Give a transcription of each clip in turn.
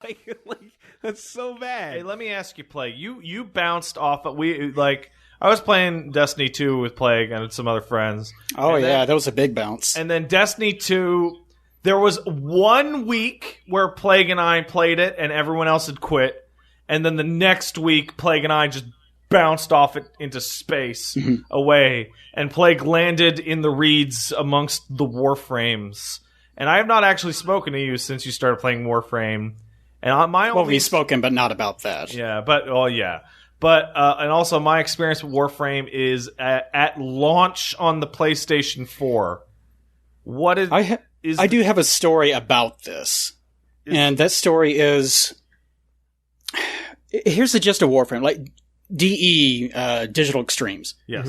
Like, that's so bad. Hey, let me ask you, Plague. You bounced off. I was playing Destiny 2 with Plague and some other friends. Oh, yeah, that was a big bounce. And then Destiny 2, there was 1 week where Plague and I played it and everyone else had quit. And then the next week, Plague and I just bounced off it into space away. And Plague landed in the reeds amongst the Warframes. And I have not actually spoken to you since you started playing Warframe. And we've spoken, but not about that. Yeah, But and also my experience with Warframe is at launch on the PlayStation 4. What is I do have a story about this. And that story is, here's the gist of Warframe, like DE, Digital Extremes. Yes.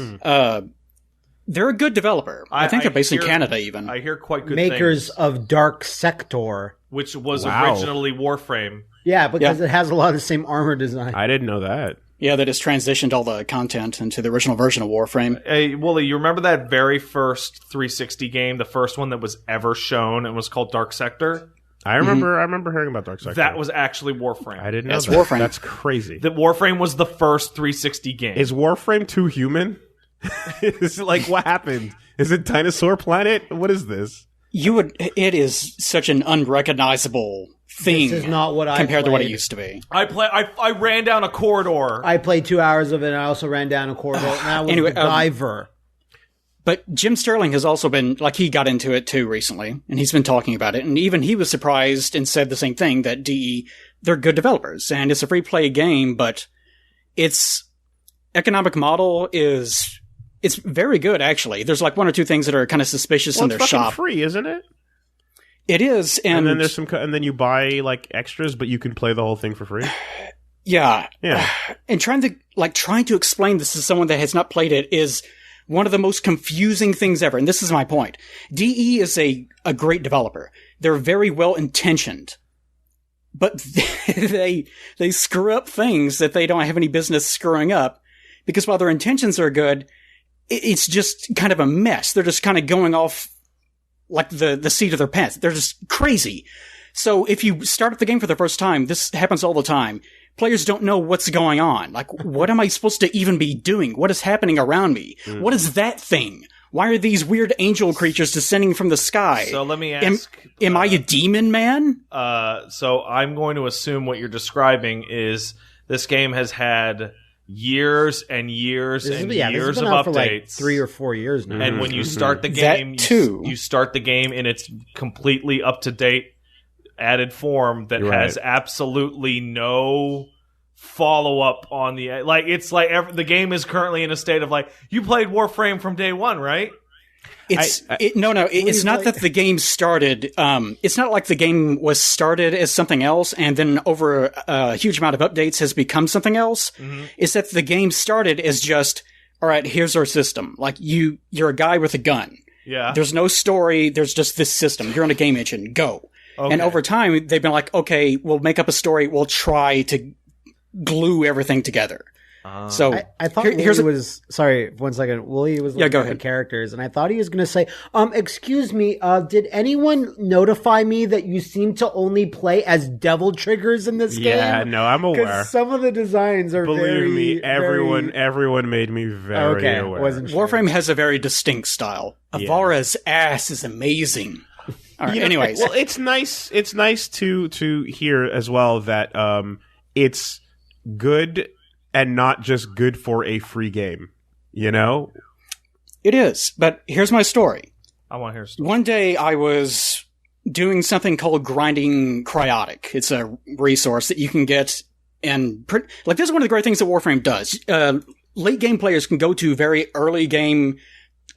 They're a good developer. I think they're based in Canada even. I hear quite good Makers things. of Dark Sector. Which was originally Warframe. Yeah, because it has a lot of the same armor design. I didn't know that. Yeah, they just transitioned all the content into the original version of Warframe. Hey, Wooly, you remember that very first 360 game, the first one that was ever shown and was called Dark Sector? I remember hearing about Dark Sector. That was actually Warframe. I didn't know that. Warframe. That's crazy. The Warframe was the first 360 game. Is Warframe 2 human? Is it like, what happened? Is it Dinosaur Planet? What is this? It is such an unrecognizable thing. This is not what I compared to what it played. used to be. I ran down a corridor. I played 2 hours of it, and I also ran down a corridor, and I was Anyway, a diver. But Jim Sterling has also been, like, he got into it too recently, and he's been talking about it, and even he was surprised and said the same thing, that DE, they're good developers, and it's a free-play game, but its economic model it's very good, actually. There's like 1 or 2 things that are kind of suspicious in their shop. It's free, isn't it? It is, and then there's and then you buy like extras, but you can play the whole thing for free. Yeah. Yeah. And trying to explain this to someone that has not played it is one of the most confusing things ever. And this is my point. DE is a great developer. They're very well intentioned, but they screw up things that they don't have any business screwing up, because while their intentions are good, it's just kind of a mess. They're just kind of going off like the seat of their pants. They're just crazy. So if you start up the game for the first time, this happens all the time. Players don't know what's going on. Like, what am I supposed to even be doing? What is happening around me? What is that thing? Why are these weird angel creatures descending from the sky? So let me ask... Am I a demon man? So I'm going to assume what you're describing is this game has had years and years and years of updates. For like 3 or 4 years now. And when you start the game, you start the game in its completely up-to-date added form that has absolutely no follow-up on the... Like, it's like the game is currently in a state of like, you played Warframe from day one, right? It's not that the game started. It's not like the game was started as something else and then over a huge amount of updates has become something else. It's that the game started as just, all right, here's our system. Like, you're a guy with a gun. Yeah. There's no story. There's just this system. You're on a game engine. Go. Okay. And over time, they've been like, okay, we'll make up a story. We'll try to glue everything together. So I thought Wooly was sorry. 1 second, Wooly was looking at the characters, and I thought he was going to say, "Excuse me, did anyone notify me that you seem to only play as devil triggers in this game?" Yeah, no, I'm aware. Because some of the designs are believe me, everyone made me very aware. Wasn't sure. Warframe has a very distinct style. Avara's ass is amazing. All right, anyways, well, it's nice. It's nice to hear as well that it's good. And not just good for a free game, you know? It is, but here's my story. I want to hear a story. One day I was doing something called grinding cryotic. It's a resource that you can get, and this is one of the great things that Warframe does. Late game players can go to very early game,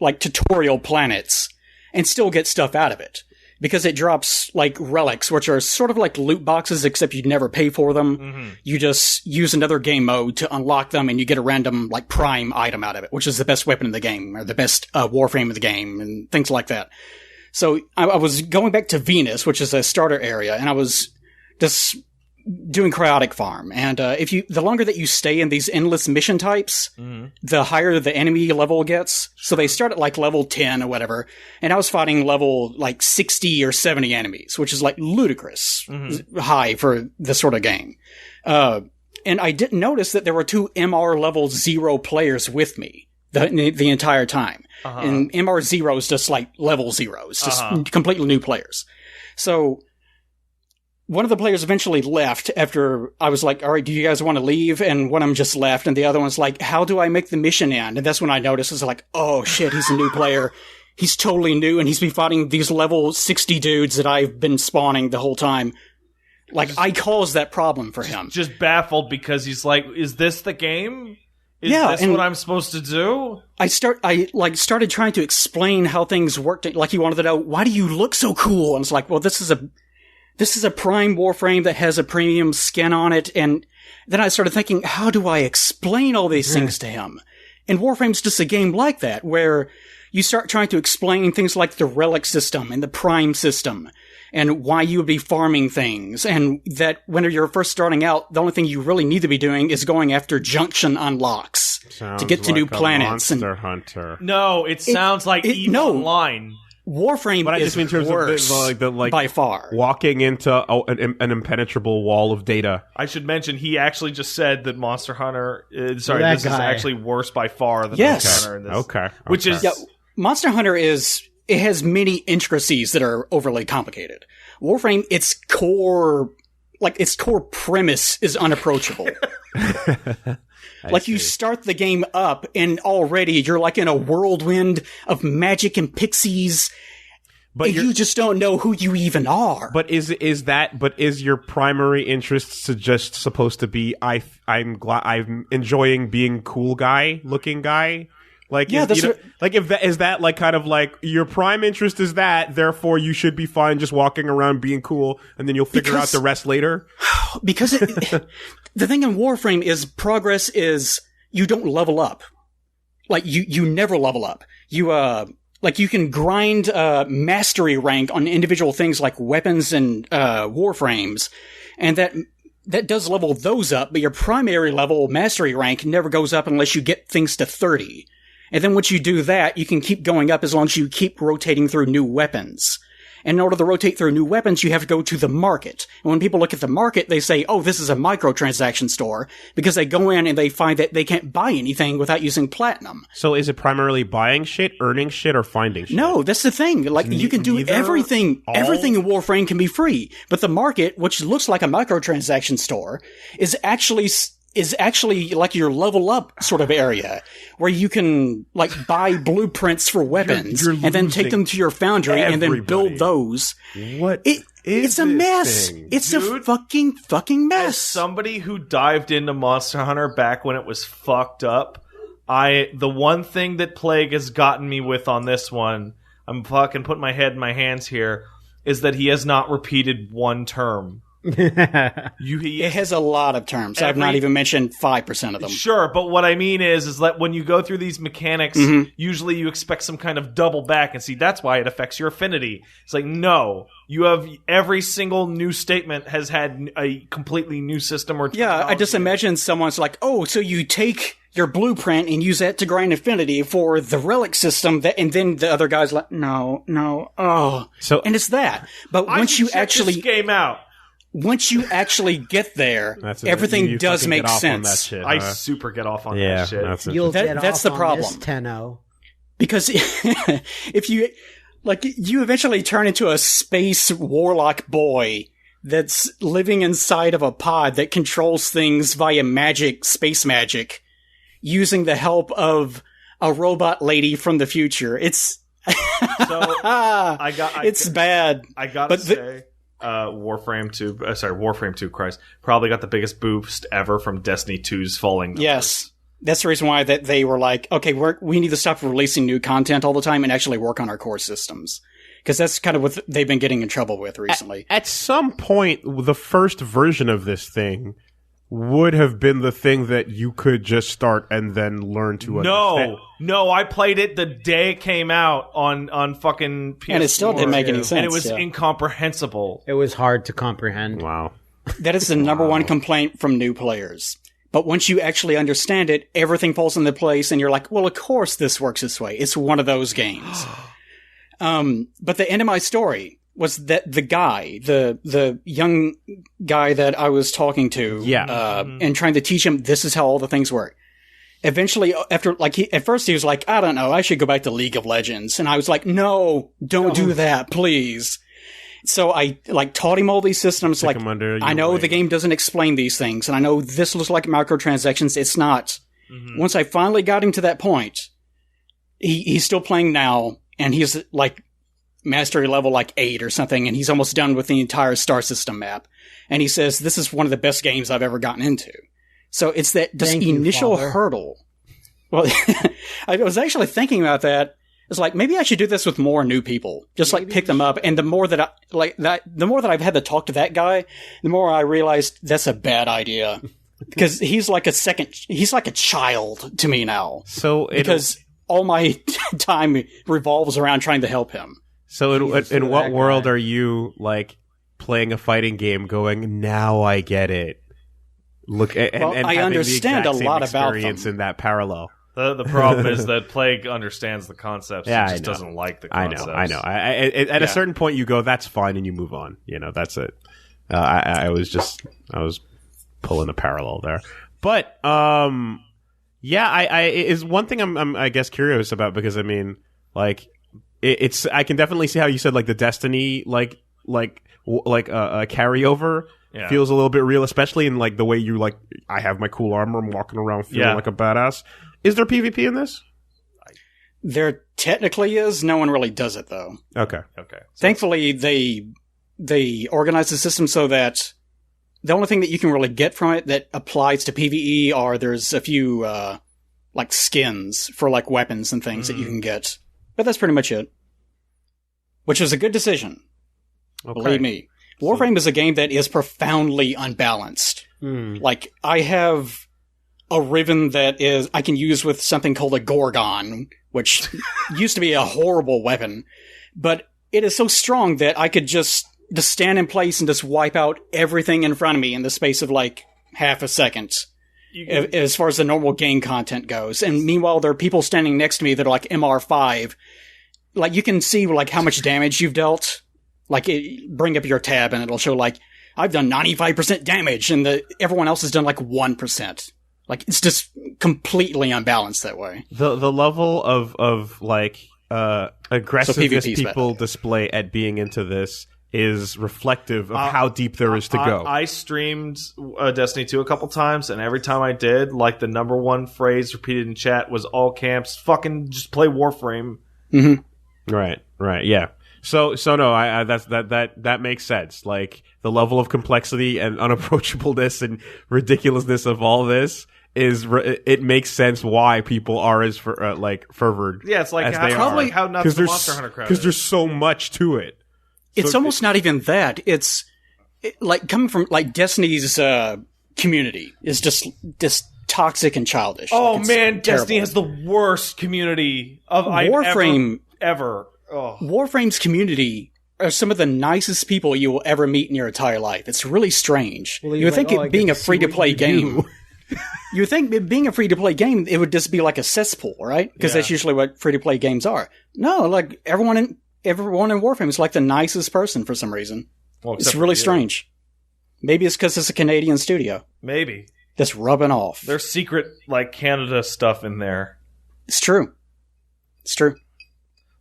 like tutorial planets, and still get stuff out of it. Because it drops, like, relics, which are sort of like loot boxes, except you'd never pay for them. You just use another game mode to unlock them, and you get a random, like, prime item out of it, which is the best weapon in the game, or the best Warframe of the game, and things like that. So I was going back to Venus, which is a starter area, and I was just doing cryotic farm, and the longer that you stay in these endless mission types, the higher the enemy level gets. So they start at like level 10 or whatever, and I was fighting level like 60 or 70 enemies, which is like ludicrous high for this sort of game. And I didn't notice that there were 2 MR level 0 players with me the entire time. And MR 0 is just like level 0s, just completely new players. So one of the players eventually left after I was like, all right, do you guys want to leave? And one of them just left. And the other one's like, how do I make the mission end? And that's when I noticed, it's like, oh shit, he's a new player. He's totally new. And he's been fighting these level 60 dudes that I've been spawning the whole time. Like, I caused that problem for him. Just baffled because he's like, is this the game? Is this what I'm supposed to do? I started trying to explain how things worked. Like, he wanted to know, why do you look so cool? And it's like, well, this is a prime Warframe that has a premium skin on it. And then I started thinking, how do I explain all these things to him? And Warframe's just a game like that, where you start trying to explain things like the relic system and the prime system and why you would be farming things. And that when you're first starting out, the only thing you really need to be doing is going after junction unlocks to get to new planets. Monster Hunter. No, it sounds like EVE Online. Warframe but I is just mean in terms worse of by far. Walking into an impenetrable wall of data. I should mention, he actually just said that Monster Hunter... this is actually worse by far than Monster Hunter. In this, Okay. Which is... Yeah, Monster Hunter it has many intricacies that are overly complicated. Warframe, its core premise is unapproachable. Like, you start the game up and already you're like in a whirlwind of magic and pixies, but you just don't know who you even are. But is your primary interest just supposed to be I'm enjoying being cool guy, looking guy? Like, yeah, is that like kind of like your prime interest is that, therefore you should be fine just walking around being cool, and then you'll figure out the rest later? Because the thing in Warframe is progress is you don't level up. Like, you never level up. You can grind mastery rank on individual things like weapons and warframes, and that does level those up, but your primary level mastery rank never goes up unless you get things to 30. And then once you do that, you can keep going up as long as you keep rotating through new weapons. And in order to rotate through new weapons, you have to go to the market. And when people look at the market, they say, oh, this is a microtransaction store, because they go in and they find that they can't buy anything without using platinum. So is it primarily buying shit, earning shit, or finding shit? No, that's the thing. Like, you can do everything. Everything in Warframe can be free. But the market, which looks like a microtransaction store, is actually like your level up sort of area where you can like buy blueprints for weapons and then take them to your foundry and then build those. It's a mess. Thing? It's a fucking mess. As somebody who dived into Monster Hunter back when it was fucked up, the one thing that Plague has gotten me with on this one, I'm fucking putting my head in my hands here, is that he has not repeated one term. It has a lot of terms. I've not even mentioned 5% of them. Sure, but what I mean is that when you go through these mechanics, usually you expect some kind of double back, and see, that's why it affects your affinity. It's like, no, you have every single new statement has had a completely new system or technology. Yeah, I just imagine someone's like, oh, so you take your blueprint and use that to grind affinity for the relic system, and then the other guy's like, no, and it's that. But once you actually this game out. Once you actually get there, everything does make sense. Shit, I super get off on that shit. That's the problem. Tenno. Because if you eventually turn into a space warlock boy that's living inside of a pod that controls things via magic, space magic, using the help of a robot lady from the future. It's it's bad. I gotta say. Warframe 2, Christ, probably got the biggest boost ever from Destiny 2's falling numbers. Yes. That's the reason why that they were like, okay, we need to stop releasing new content all the time and actually work on our core systems. Because that's kind of what they've been getting in trouble with recently. At some point, the first version of this thing would have been the thing that you could just start and then learn to understand. No, I played it the day it came out on fucking PS4. And it still didn't make any sense. And it was incomprehensible. It was hard to comprehend. Wow. That is the number one complaint from new players. But once you actually understand it, everything falls into place, and you're like, well, of course this works this way. It's one of those games. But the end of my story was that the guy, the young guy that I was talking to, and trying to teach him this is how all the things work. Eventually, at first he was like, I don't know, I should go back to League of Legends. And I was like, no, don't do that, please. So I taught him all these systems. Like, I know the game doesn't explain these things, and I know this looks like microtransactions. It's not. Mm-hmm. Once I finally got him to that point, he's still playing now, and he's like mastery level 8 or something, and he's almost done with the entire star system map. And he says, this is one of the best games I've ever gotten into. So it's that just initial hurdle. Well, I was actually thinking about that. It's like, maybe I should do this with more new people. Just pick them up. And the more that the more that I've had to talk to that guy, the more I realized that's a bad idea. Because he's like a child to me now. Because all my time revolves around trying to help him. So in what world are you playing a fighting game going, now I get it? Look, and I understand a lot about them. In that parallel. The problem is that Plague understands the concepts. He just doesn't like the concepts. I know. At a certain point, you go, that's fine, and you move on. That's it. I was pulling a parallel there. But, is one thing I'm I guess curious about, because, I mean, it's I can definitely see how you said, the Destiny, carryover. Yeah. Feels a little bit real, especially in the way you I have my cool armor, I'm walking around feeling like a badass. Is there PvP in this? There technically is. No one really does it though. Okay. Thankfully, they organize the system so that the only thing that you can really get from it that applies to PvE are there's a few skins for weapons and things that you can get, but that's pretty much it. Which was a good decision. Okay. Believe me. Warframe is a game that is profoundly unbalanced. I have a ribbon that I can use with something called a Gorgon, which used to be a horrible weapon, but it is so strong that I could just stand in place and just wipe out everything in front of me in the space of half a second, as far as the normal game content goes. And meanwhile, there are people standing next to me that are MR5. You can see how much damage you've dealt. Bring up your tab and it'll show I've done 95% damage and everyone else has done 1%. It's just completely unbalanced that way. The level of aggressiveness people display at being into this is reflective of how deep there is to go. I streamed Destiny 2 a couple times, and every time I did, the number one phrase repeated in chat was all camps, fucking just play Warframe. Mm-hmm. Right, yeah. So no, that makes sense. The level of complexity and unapproachableness and ridiculousness of all this it makes sense why people are as fervored. Yeah, it's how nuts the Monster Hunter crowd is. Because there's so much to it. It's almost not even that. It's coming from Destiny's community is just toxic and childish. Oh man, Destiny has the worst community of Warframe ever. Oh. Warframe's community are some of the nicest people you will ever meet in your entire life. It's really strange. Well, you would think being a free-to-play game... You would think being a free-to-play game, it would just be like a cesspool, right? Because that's usually what free-to-play games are. No, everyone in Warframe is the nicest person for some reason. Well, it's really strange. Maybe it's because it's a Canadian studio. Maybe. Just rubbing off. There's secret, Canada stuff in there. It's true.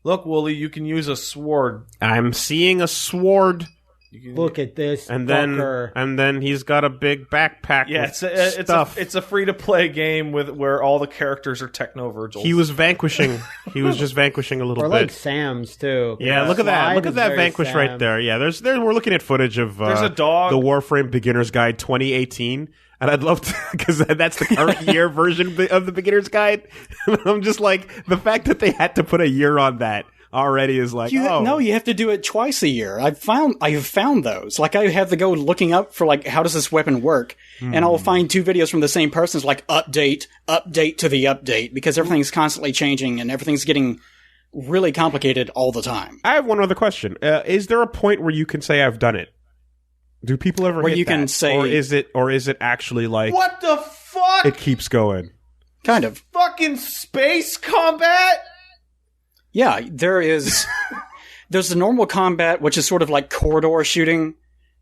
Look, Wooly, you can use a sword. I'm seeing a sword. Look at this, and then he's got a big backpack. Yeah, it's a free to play game where all the characters are techno Virgils. He was vanquishing. He was just vanquishing a little bit. Or Sam's too. Yeah, look at that. Look at that Vanquish Sam. Right there. Yeah, we're looking at footage of there's a dog. The Warframe Beginner's Guide 2018. And I'd love to, because that's the current year version of the Beginner's Guide. I'm just the fact that they had to put a year on that already is No, you have to do it twice a year. I've found those. I have to go looking up for how does this weapon work? And I'll find 2 videos from the same person. It's update to the update, because everything's constantly changing and everything's getting really complicated all the time. I have one other question. Is there a point where you can say I've done it? Do people ever where hit you that? can say, or is it actually like what the fuck? it keeps going? Kind of fucking space combat. Yeah, there's the normal combat, which is sort of like corridor shooting.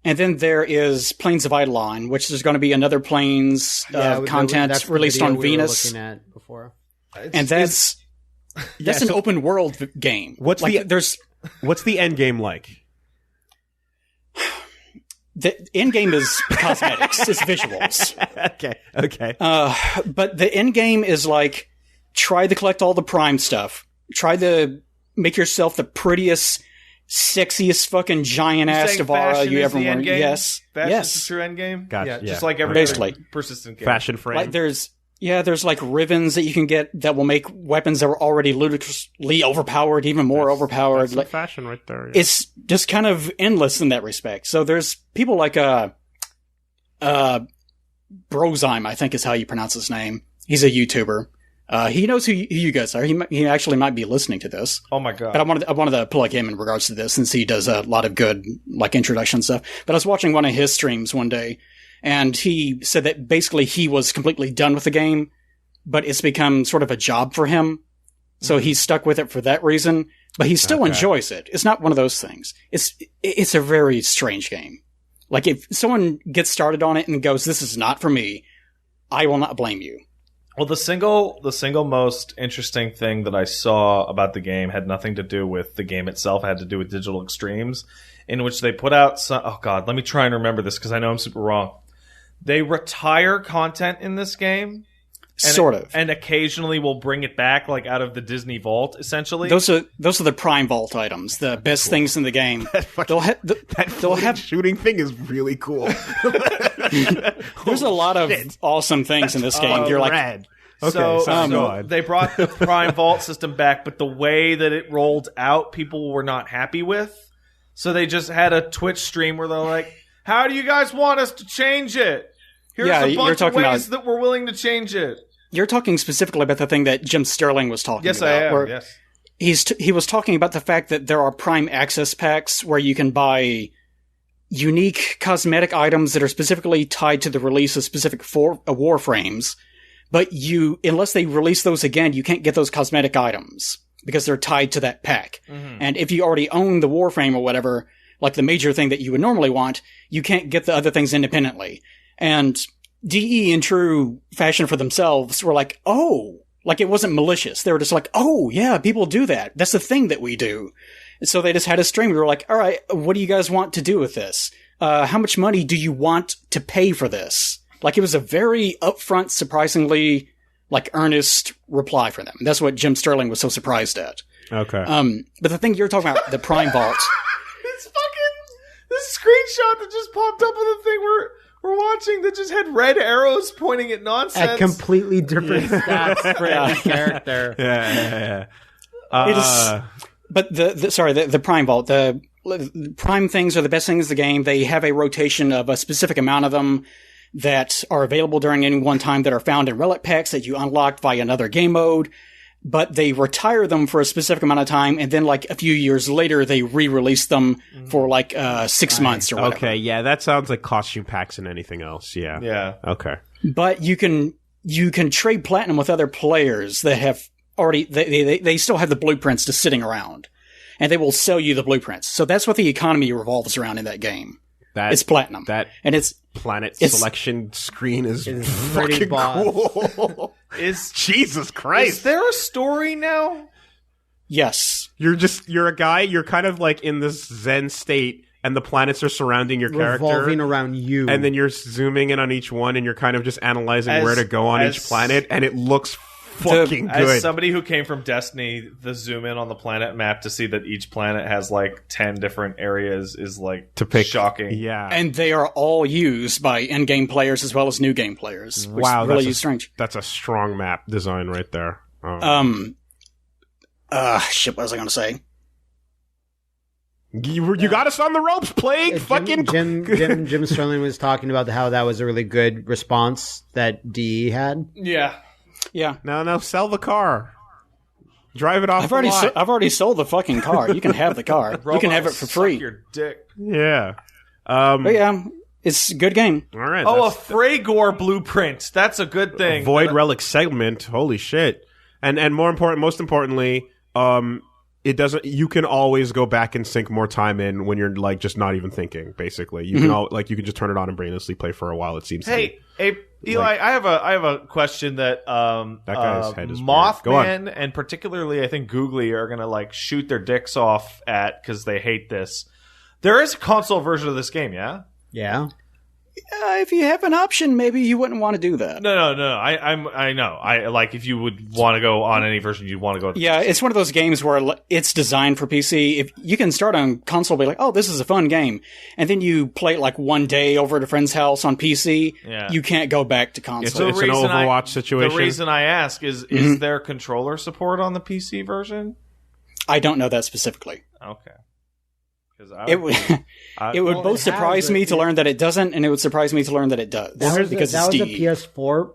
And then there is Planes of Eidolon, which is going to be another Planes content released on Venus. Looking at before. And that's an open world game. What's the end game like? The end game is cosmetics, it's visuals. Okay. But the end game is like, try to collect all the Prime stuff. Try to make yourself the prettiest, sexiest fucking giant ass Devara you ever want. Yes. Fashion's the true end game? Gotcha. Yeah, just like every basically persistent game. Fashion frame. Like there's like ribbons that you can get that will make weapons that were already ludicrously overpowered even more overpowered. That's like fashion right there. Yeah. It's just kind of endless in that respect. So there's people like Brozyme, I think is how you pronounce his name. He's a YouTuber. He knows who you guys are. He actually might be listening to this. Oh my god! But I wanted to plug him in regards to this, since he does a lot of good like introduction stuff. But I was watching one of his streams one day, and he said that basically he was completely done with the game, but it's become sort of a job for him. So he's stuck with it for that reason. But he still enjoys it. It's not one of those things. It's a very strange game. Like if someone gets started on it and goes, "This is not for me," I will not blame you. Well, the single most interesting thing that I saw about the game had nothing to do with the game itself. It had to do with Digital Extremes, in which they put out some... Oh, God, let me try and remember this, because I know I'm super wrong. They retire content in this game. Sort of. And occasionally will bring it back, like, out of the Disney Vault, essentially. Those are the Prime Vault items, the best things in the game. They'll have shooting thing is really cool. There's a lot of awesome things in this game. You're like, rad. So they brought the Prime Vault system back, but the way that it rolled out, people were not happy with. So they just had a Twitch stream where they're like, "How do you guys want us to change it? Here's a bunch of ways that we're willing to change it." You're talking specifically about the thing that Jim Sterling was talking about. Yes, I am. Yes. He was talking about the fact that there are Prime access packs where you can buy unique cosmetic items that are specifically tied to the release of specific Warframes. But unless they release those again, you can't get those cosmetic items because they're tied to that pack. Mm-hmm. And if you already own the Warframe or whatever, like the major thing that you would normally want, you can't get the other things independently. And DE, in true fashion for themselves, were like, oh, like it wasn't malicious. They were just like, oh, yeah, people do that. That's the thing that we do. And so they just had a stream. We were like, all right, what do you guys want to do with this? How much money do you want to pay for this? Like, it was a very upfront, surprisingly, like, earnest reply for them. That's what Jim Sterling was so surprised at. Okay. But the thing you're talking about, the Prime Vault. It's fucking this screenshot that just popped up of the thing we're watching that just had red arrows pointing at nonsense. At completely different stats for every character. Yeah. But the Prime Vault, the Prime things are the best things in the game. They have a rotation of a specific amount of them that are available during any one time that are found in relic packs that you unlock via another game mode. But they retire them for a specific amount of time, and then like a few years later, they re-release them for like 6 months or whatever. Okay, yeah, that sounds like costume packs and anything else. Yeah. Yeah. Okay. But you can trade platinum with other players that have already they still have the blueprints just sitting around, and they will sell you the blueprints. So that's what the economy revolves around in that game. It's platinum. And it's planet selection screen is pretty cool. Jesus Christ. Is there a story now? Yes. You're a guy, you're kind of like in this Zen state, and the planets are surrounding your character. Revolving around you. And then you're zooming in on each one, and you're kind of just analyzing where to go on each planet, and it looks fucking good. As somebody who came from Destiny, the zoom in on the planet map to see that each planet has like 10 different areas is like shocking. Yeah. And they are all used by in-game players as well as new game players. Which is really strange. That's a strong map design right there. Shit, what was I going to say? You got us on the ropes, Plague. Jim Sterling was talking about how that was a really good response that DE had. Yeah. No, sell the car. Drive it off. I've already sold the fucking car. You can have the car. You can have it for free. Your dick. Yeah. But yeah, It's a good game. All right. Oh, a Fragor blueprint. That's a good thing. Void Relic segment. Holy shit. And most importantly, it doesn't. You can always go back and sink more time in when you're like just not even thinking. Basically, you can you can just turn it on and brainlessly play for a while. It seems. Hey, Eli, I have a question that that guy's head is Mothman and particularly I think Googly are gonna like shoot their dicks off at because they hate this. There is a console version of this game, yeah. Yeah. If you have an option, maybe you wouldn't want to do that. No. I know. I like if you would want to go on any version, you'd want to go. Yeah, it's one of those games where it's designed for PC. If you can start on console, be like, oh, this is a fun game, and then you play it like one day over at a friend's house on PC. Yeah. You can't go back to console. It's an Overwatch situation. The reason I ask is there controller support on the PC version? I don't know that specifically. Okay. It would both surprise me to learn that it doesn't, and it would surprise me to learn that it does. That was a PS4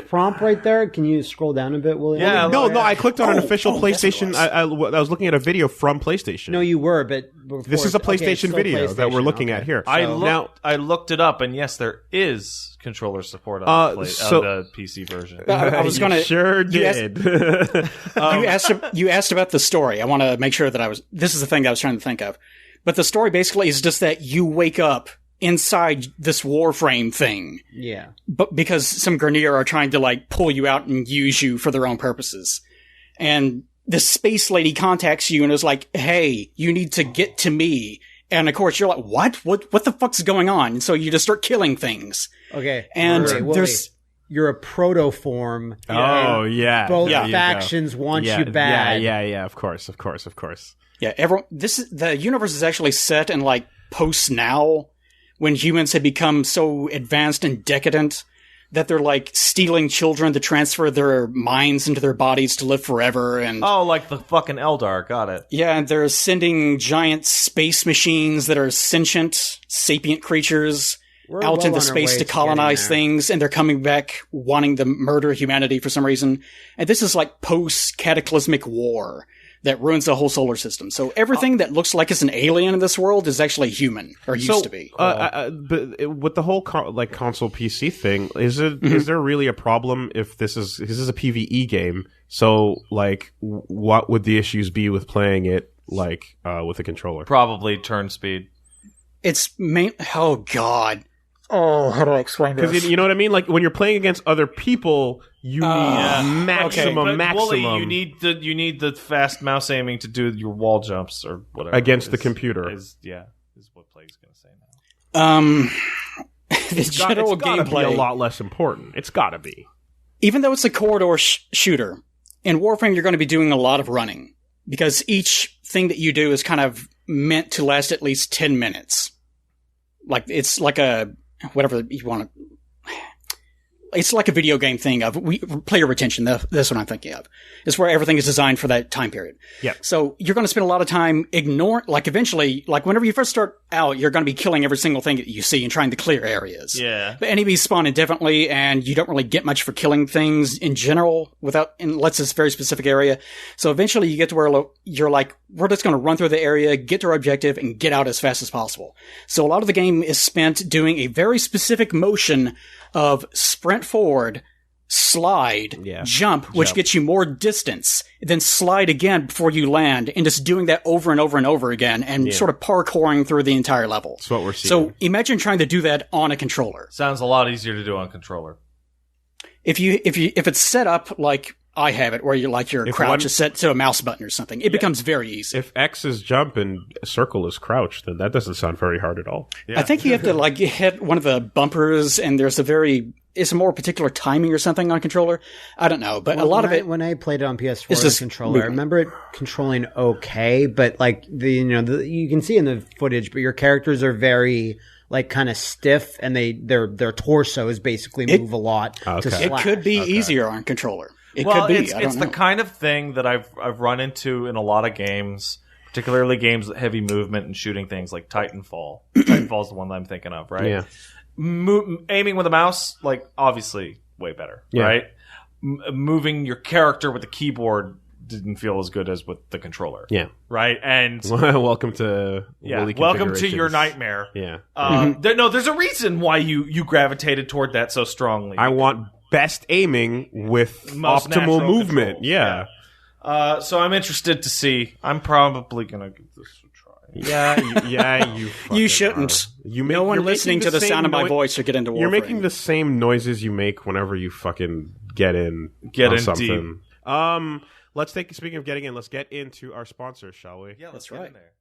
prompt right there. Can you scroll down a bit, William? Yeah. No. I clicked on an official PlayStation. I was looking at a video from PlayStation. No, you were, but this is a PlayStation video that we're looking at here. I looked it up, and yes, there is controller support on the PC version. I was going to sure did. You asked about the story. I want to make sure that this is the thing I was trying to think of. But the story basically is just that you wake up inside this Warframe thing. Yeah. But because some Grineer are trying to like pull you out and use you for their own purposes. And this space lady contacts you and is like, hey, you need to get to me. And of course you're like, what? What the fuck's going on? And so you just start killing things. Okay. And you're a protoform. Oh, yeah. Both factions want you bad. Yeah. Of course. Yeah, the universe is actually set in like post now, when humans had become so advanced and decadent that they're like stealing children to transfer their minds into their bodies to live forever. And like the fucking Eldar, got it. Yeah, and they're sending giant space machines that are sentient, sapient creatures out into space to colonize things, and they're coming back wanting to murder humanity for some reason. And this is like post-cataclysmic war that ruins the whole solar system. So everything that looks like it's an alien in this world is actually human, or used to be. But with the whole console PC thing, is there really a problem if this is a PvE game? So like, what would the issues be with playing it like with a controller? Probably turn speed. Oh god. Oh, how do I explain this? Because you know what I mean? Like, when you're playing against other people, you need maximum. Wooly, you need the fast mouse aiming to do your wall jumps or whatever. Against the computer. Is what Plague's going to say now. The general gameplay be a lot less important. It's got to be. Even though it's a corridor shooter, in Warframe you're going to be doing a lot of running. Because each thing that you do is kind of meant to last at least 10 minutes. Like, it's like whatever you want to. It's like a video game thing of player retention. That's what I'm thinking of. It's where everything is designed for that time period. Yeah. So you're going to spend a lot of time eventually, like whenever you first start out, you're going to be killing every single thing that you see and trying to clear areas. Yeah. But enemies spawn indefinitely, and you don't really get much for killing things in general unless it's a very specific area. So eventually you get to where you're like, we're just going to run through the area, get to our objective, and get out as fast as possible. So a lot of the game is spent doing a very specific motion of sprint forward, slide, jump, which gets you more distance, then slide again before you land, and just doing that over and over and over again, and sort of parkouring through the entire level. That's what we're seeing. So imagine trying to do that on a controller. Sounds a lot easier to do on controller. If it's set up like I have it, where your crouch is set to a mouse button or something, it becomes very easy. If X is jump and circle is crouch, then that doesn't sound very hard at all. Yeah. I think you have to hit one of the bumpers, and there's it's a more particular timing or something on controller. I don't know, but a lot of it. When I played it on PS4 with a controller, I remember it controlling okay, but like you can see in the footage, but your characters are very kind of stiff, and their torsos basically move a lot. To slash. It could be easier on controller. It's the kind of thing that I've run into in a lot of games, particularly games with heavy movement and shooting things like Titanfall. Titanfall's the one that I'm thinking of, right? Yeah. Aiming with a mouse, obviously way better, right? Moving your character with the keyboard didn't feel as good as with the controller. Yeah. Right? And welcome to welcome to your nightmare. Yeah. There's a reason why you gravitated toward that so strongly. I want best aiming with most optimal movement. Controls. Yeah. So I'm interested to see. I'm probably gonna give this a try. Yeah, you shouldn't. No one listening to the sound of my voice should get into Warframe. You're making the same noises you make whenever you fucking get in something. Deep. Speaking of getting in, let's get into our sponsors, shall we? Yeah, let's right. get in there.